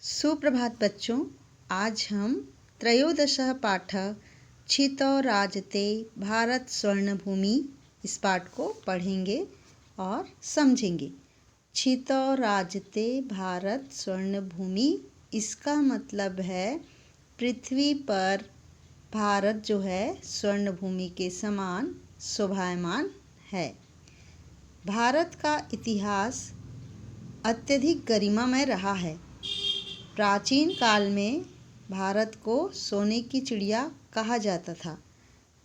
सुप्रभात बच्चों। आज हम त्रयोदशः पाठः छितौ राजते भारत स्वर्णभूमि इस पाठ को पढ़ेंगे और समझेंगे। छितौ राजते भारत स्वर्णभूमि, इसका मतलब है पृथ्वी पर भारत जो है स्वर्णभूमि के समान शोभायमान है। भारत का इतिहास अत्यधिक गरिमामय रहा है। प्राचीन काल में भारत को सोने की चिड़िया कहा जाता था।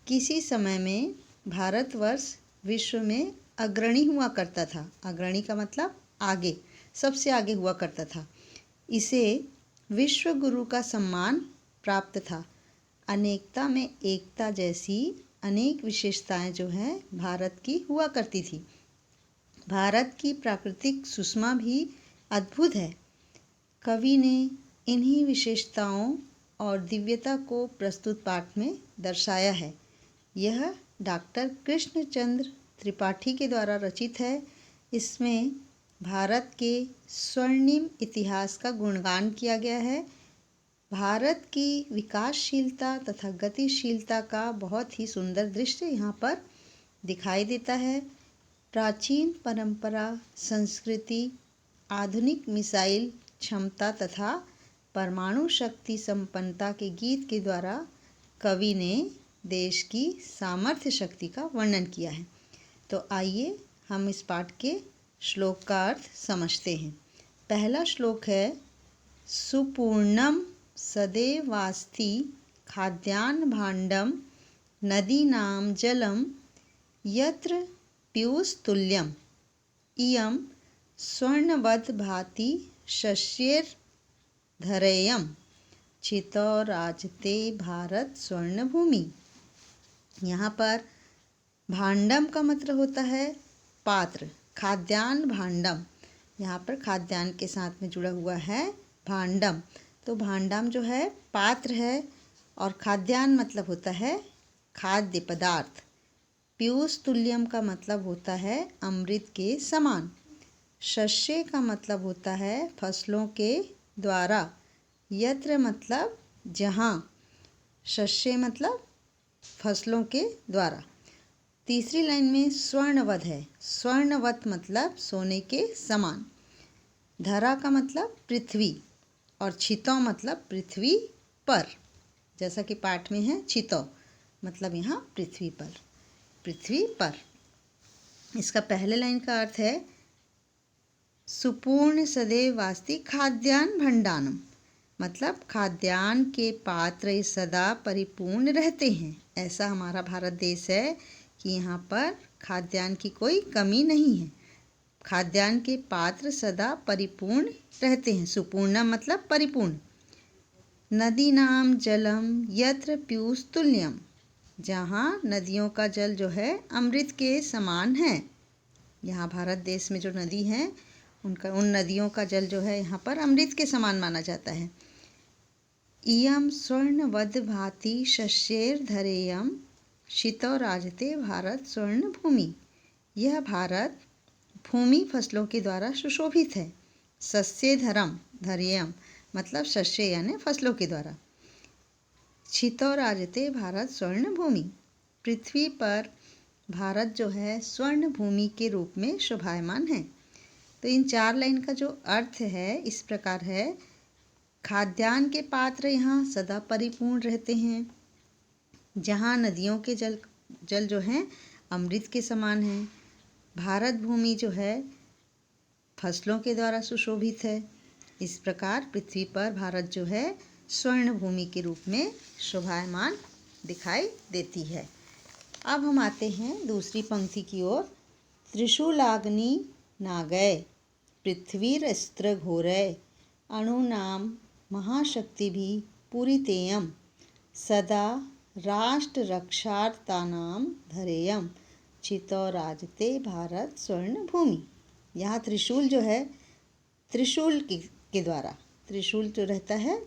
किसी समय में भारतवर्ष विश्व में अग्रणी हुआ करता था। अग्रणी का मतलब आगे, सबसे आगे हुआ करता था। इसे विश्व गुरु का सम्मान प्राप्त था। अनेकता में एकता जैसी अनेक विशेषताएं जो हैं भारत की हुआ करती थी। भारत की प्राकृतिक सुषमा भी अद्भुत है। कवि ने इन्हीं विशेषताओं और दिव्यता को प्रस्तुत पाठ में दर्शाया है। यह डॉक्टर कृष्णचंद्र त्रिपाठी के द्वारा रचित है। इसमें भारत के स्वर्णिम इतिहास का गुणगान किया गया है। भारत की विकासशीलता तथा गतिशीलता का बहुत ही सुंदर दृश्य यहाँ पर दिखाई देता है। प्राचीन परंपरा, संस्कृति, आधुनिक मिसाइल क्षमता तथा परमाणु शक्ति संपन्नता के गीत के द्वारा कवि ने देश की सामर्थ्य शक्ति का वर्णन किया है। तो आइए हम इस पाठ के श्लोक का अर्थ समझते हैं। पहला श्लोक है, सुपूर्णम सदैवास्ति खाद्यान्न भाण्डम नदीनां जलम यत्र पीयूषतुल्यम इयं स्वर्णवद् भाति शस्यैर्धरेयं छितौ राजते भारत स्वर्णभूमि। यहाँ पर भाण्डम का मतलब होता है पात्र, खाद्यान्न भाण्डम। यहाँ पर खाद्यान्न के साथ में जुड़ा हुआ है भाण्डम। तो भाण्डम जो है पात्र है और खाद्यान्न मतलब होता है खाद्य पदार्थ। पीयूष तुल्यम का मतलब होता है अमृत के समान। शस्य का मतलब होता है फसलों के द्वारा। यत्र मतलब जहाँ, शस्य मतलब फसलों के द्वारा। तीसरी लाइन में स्वर्णवध है। स्वर्णवत मतलब सोने के समान। धरा का मतलब पृथ्वी और छितौ मतलब पृथ्वी पर। जैसा कि पाठ में है छितौ मतलब यहाँ पृथ्वी पर, पृथ्वी पर। इसका पहले लाइन का अर्थ है, सुपूर्ण सदैवास्ति खाद्यान्न भंडानम, मतलब खाद्यान्न के पात्र सदा परिपूर्ण रहते हैं। ऐसा हमारा भारत देश है कि यहाँ पर खाद्यान्न की कोई कमी नहीं है। खाद्यान्न के पात्र सदा परिपूर्ण रहते हैं। सुपूर्ण मतलब परिपूर्ण। नदीनां जलम यत्र पीयूषतुल्यम, जहाँ नदियों का जल जो है अमृत के समान है। यहाँ भारत देश में जो नदी है उन नदियों का जल जो है यहाँ पर अमृत के समान माना जाता है। इयं स्वर्णवद् भाति शस्यैर्धरेयं छितौ राजते भारत स्वर्णभूमि। यह भारत भूमि फसलों के द्वारा सुशोभित है। सस्यधरम धरेयम मतलब शस्य यानी फसलों के द्वारा। छितौ राजते भारत स्वर्णभूमि, पृथ्वी पर भारत जो है स्वर्ण भूमि के रूप में शोभायमान है। तो इन चार लाइन का जो अर्थ है इस प्रकार है, खाद्यान्न के पात्र यहाँ सदा परिपूर्ण रहते हैं। जहाँ नदियों के जल जो हैं अमृत के समान हैं। भारत भूमि जो है फसलों के द्वारा सुशोभित है। इस प्रकार पृथ्वी पर भारत जो है स्वर्ण भूमि के रूप में शोभायमान दिखाई देती है। अब हम आते हैं दूसरी पंक्ति की ओर। त्रिशूलाग्नि नागय पृथ्वीरस्त्र घोरय अणूनां महाशक्तिभिः पूरितेयं सदा राष्ट्ररक्षार्थानां धरेयं छितौ राजते भारत स्वर्णभूमि। यहाँ त्रिशूल जो है, त्रिशूल के द्वारा, त्रिशूल जो रहता है,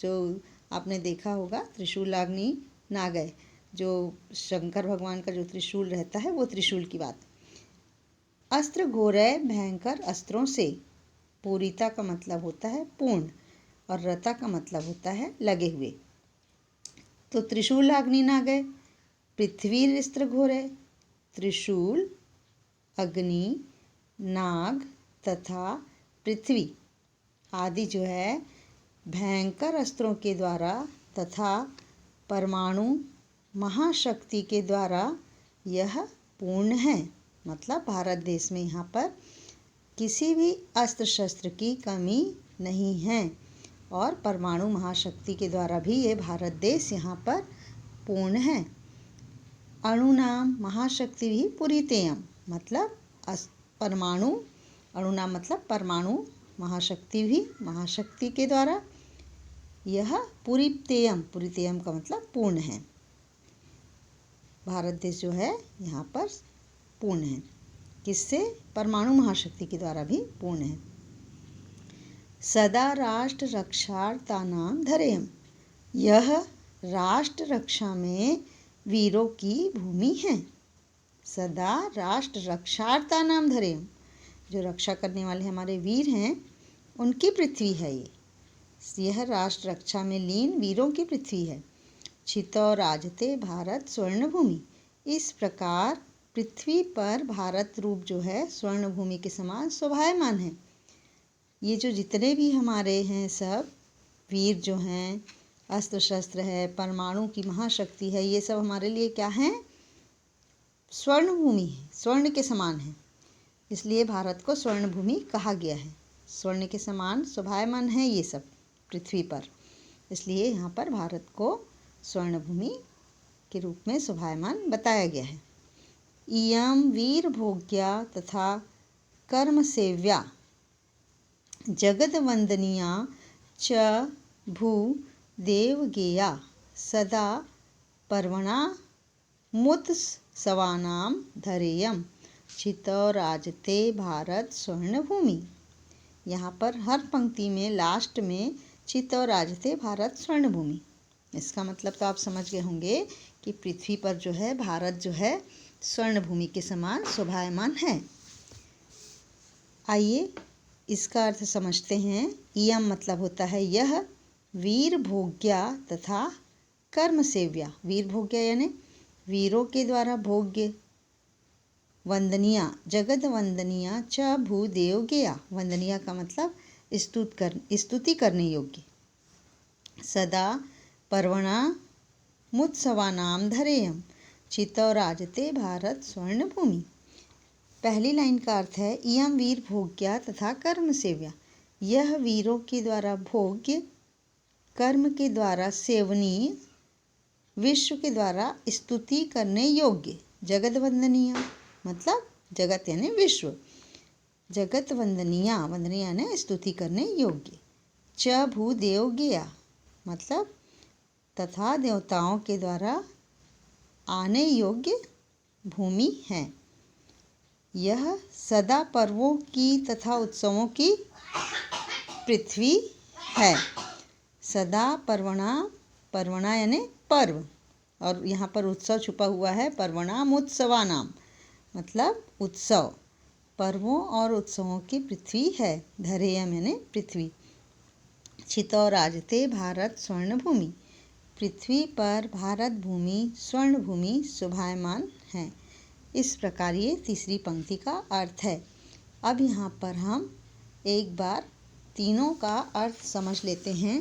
जो आपने देखा होगा त्रिशूलाग्नि नागय, जो शंकर भगवान का जो त्रिशूल रहता है वो त्रिशूल की बात। अस्त्र घोरय भयंकर अस्त्रों से, पूरिता का मतलब होता है पूर्ण। और रता का मतलब होता है लगे हुए। तो त्रिशूल अग्नि नागय पृथ्वी स्त्र घोरय। त्रिशूल, अग्नि, नाग तथा पृथ्वी आदि जो है भयंकर अस्त्रों के द्वारा तथा परमाणु महाशक्ति के द्वारा यह पूर्ण है। मतलब भारत देश में यहाँ पर किसी भी अस्त्र शस्त्र की कमी नहीं है और परमाणु महाशक्ति के द्वारा भी ये भारत देश यहाँ पर पूर्ण है। अणुनाम महाशक्ति भी पूरितेयम मतलब परमाणु, अणुनाम मतलब परमाणु, महाशक्ति भी महाशक्ति के द्वारा यह पूरितेयम, पूरितेयम का मतलब पूर्ण है। भारत देश जो है यहाँ पर पूर्ण है। किससे? परमाणु महाशक्ति के द्वारा भी पूर्ण है। सदा राष्ट्र रक्षार्थानां धैर्यम् यह राष्ट्र रक्षा में वीरों की भूमि है। सदा राष्ट्र रक्षार्थानां धैर्यम् जो रक्षा करने वाले हमारे वीर हैं उनकी पृथ्वी है ये। यह राष्ट्र रक्षा में लीन वीरों की पृथ्वी है। छितौ राजते भारत स्वर्ण भूमि इस प्रकार पृथ्वी पर भारत रूप जो है स्वर्ण भूमि के समान शोभायमान है। ये जो जितने भी हमारे हैं सब वीर जो हैं, अस्त्र शस्त्र है, परमाणु की महाशक्ति है, ये सब हमारे लिए क्या हैं? स्वर्ण भूमि है, स्वर्ण के समान है। इसलिए भारत को स्वर्ण भूमि कहा गया है। स्वर्ण के समान शोभायमान है ये सब पृथ्वी पर, इसलिए यहाँ पर भारत को स्वर्ण भूमि के रूप में शोभायमान बताया गया है। इयं वीर भोग्या तथा कर्म सेव्या जगद वंदनीया च भू देवगेया सदा पर्वणा मुत्सवानां धैर्यम् छितौ राजते भारत स्वर्ण भूमि। यहाँ पर हर पंक्ति में लास्ट में छितौ राजते भारत स्वर्ण भूमि, इसका मतलब तो आप समझ गए होंगे कि पृथ्वी पर जो है भारत जो है स्वर्ण भूमि के समान शोभायमान है। आइए इसका अर्थ समझते हैं। इयम मतलब होता है यह, वीर भोग्या तथा कर्म सेव्या, वीर भोग्या यानी वीरों के द्वारा भोग्य, वंदनिया जगद वंदनिया च भूदेव गेया, वंदनिया का मतलब स्तुति करने योग्य, सदा पर्वणा मुत्सवानां धैर्यम् छितौ राजते भारत स्वर्ण भूमि। पहली लाइन का अर्थ है इयं वीर भोग्या तथा कर्म सेव्या, यह वीरों के द्वारा भोग्य, कर्म के द्वारा सेवनीय, विश्व के द्वारा स्तुति करने योग्य, जगत वंदनीय मतलब जगत यानी विश्व, जगत वंदनीया, वंदनीय यानी स्तुति करने योग्य, च भूदेव गेया मतलब तथा देवताओं के द्वारा आने योग्य भूमि है। यह सदा पर्वों की तथा उत्सवों की पृथ्वी है। सदा पर्वणा, पर्वणा यानी पर्व, और यहाँ पर उत्सव छुपा हुआ है, पर्वणाम उत्सवानाम मतलब उत्सव, पर्वों और उत्सवों की पृथ्वी है। धैर्यम् यानी पृथ्वी। छितौ राजते भारत स्वर्ण भूमि, पृथ्वी पर भारत भूमि स्वर्ण भूमि शोभायमान है। इस प्रकार ये तीसरी पंक्ति का अर्थ है। अब यहाँ पर हम एक बार तीनों का अर्थ समझ लेते हैं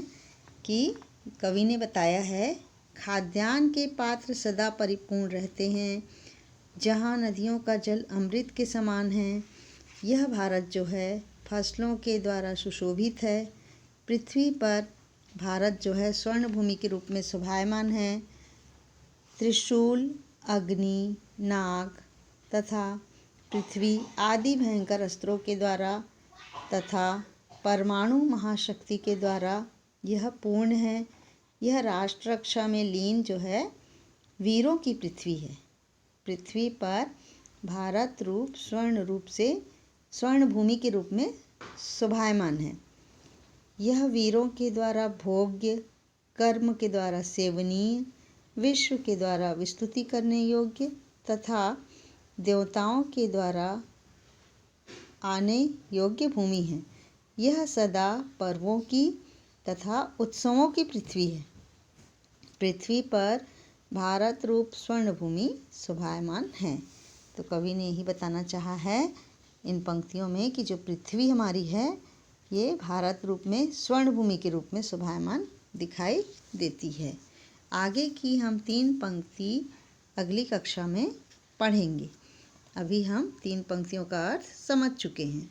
कि कवि ने बताया है खाद्यान्न के पात्र सदा परिपूर्ण रहते हैं, जहाँ नदियों का जल अमृत के समान है। यह भारत जो है फसलों के द्वारा सुशोभित है। पृथ्वी पर भारत जो है स्वर्ण भूमि के रूप में शोभायमान है। त्रिशूल, अग्नि, नाग तथा पृथ्वी आदि भयंकर अस्त्रों के द्वारा तथा परमाणु महाशक्ति के द्वारा यह पूर्ण है। यह राष्ट्र रक्षा में लीन जो है वीरों की पृथ्वी है। पृथ्वी पर भारत रूप स्वर्ण रूप से स्वर्ण भूमि के रूप में शोभायमान है। यह वीरों के द्वारा भोग्य, कर्म के द्वारा सेवनीय, विश्व के द्वारा विस्तुति करने योग्य तथा देवताओं के द्वारा आने योग्य भूमि है। यह सदा पर्वों की तथा उत्सवों की पृथ्वी है। पृथ्वी पर भारत रूप स्वर्ण भूमि शोभायमान है। तो कवि ने यही बताना चाहा है इन पंक्तियों में कि जो पृथ्वी हमारी है ये भारत रूप में स्वर्ण भूमि के रूप में शोभायमान दिखाई देती है। आगे की हम 3 पंक्ति अगली कक्षा में पढ़ेंगे। अभी हम 3 पंक्तियों का अर्थ समझ चुके हैं।